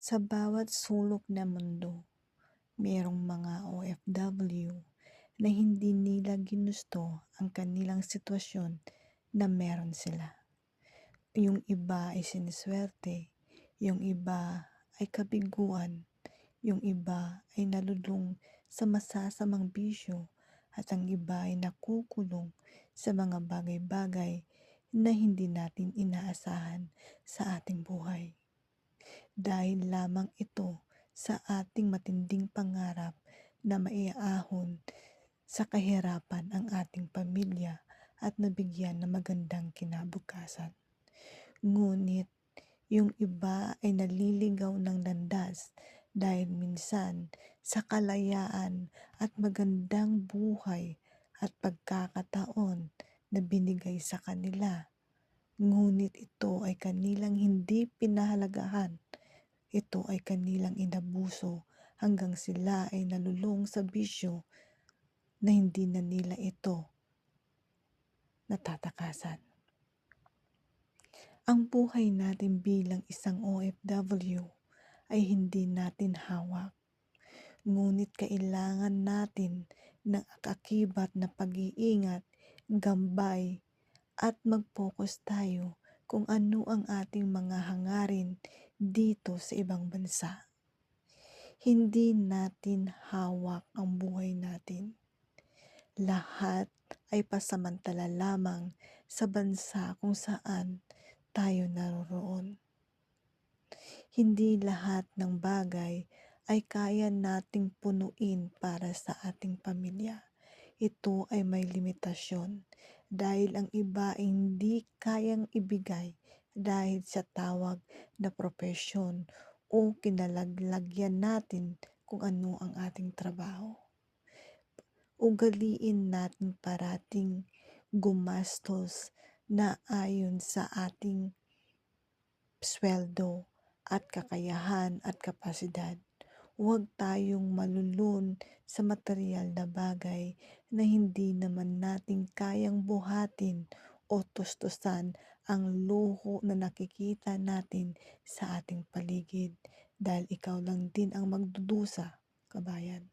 Sa bawat sulok ng mundo, mayroong mga OFW na hindi nila ginusto ang kanilang sitwasyon na meron sila. Yung iba ay siniswerte, yung iba ay kabiguan, yung iba ay nalulung sa masasamang bisyo, at ang iba ay nakukulong sa mga bagay-bagay na hindi natin inaasahan sa ating buhay. Dahil lamang ito sa ating matinding pangarap na maiahon sa kahirapan ang ating pamilya at nabigyan ng magandang kinabukasan. Ngunit yung iba ay naliligaw ng landas dahil minsan sa kalayaan at magandang buhay at pagkakataon na binigay sa kanila. Ngunit ito ay kanilang hindi pinahalagahan. Ito ay kanilang inabuso hanggang sila ay nalulung sa bisyo na hindi na nila ito natatakasan. Ang buhay natin bilang isang OFW ay hindi natin hawak. Ngunit kailangan natin ng akibat na pag-iingat, gambay, at mag-focus tayo kung ano ang ating mga hangarin dito sa ibang bansa. Hindi natin hawak ang buhay natin. Lahat ay pasamantala lamang sa bansa kung saan tayo naroroon. Hindi lahat ng bagay ay kaya nating punuin para sa ating pamilya. Ito ay may limitasyon dahil ang iba ay hindi kayang ibigay dahil sa tawag na propesyon o kinalaglagyan natin kung ano ang ating trabaho. Ugaliin natin parating gumastos na ayon sa ating sweldo at kakayahan at kapasidad. Huwag tayong malulun sa material na bagay na hindi naman natin kayang buhatin o tustusan ang luho na nakikita natin sa ating paligid dahil ikaw lang din ang magdudusa, kabayan.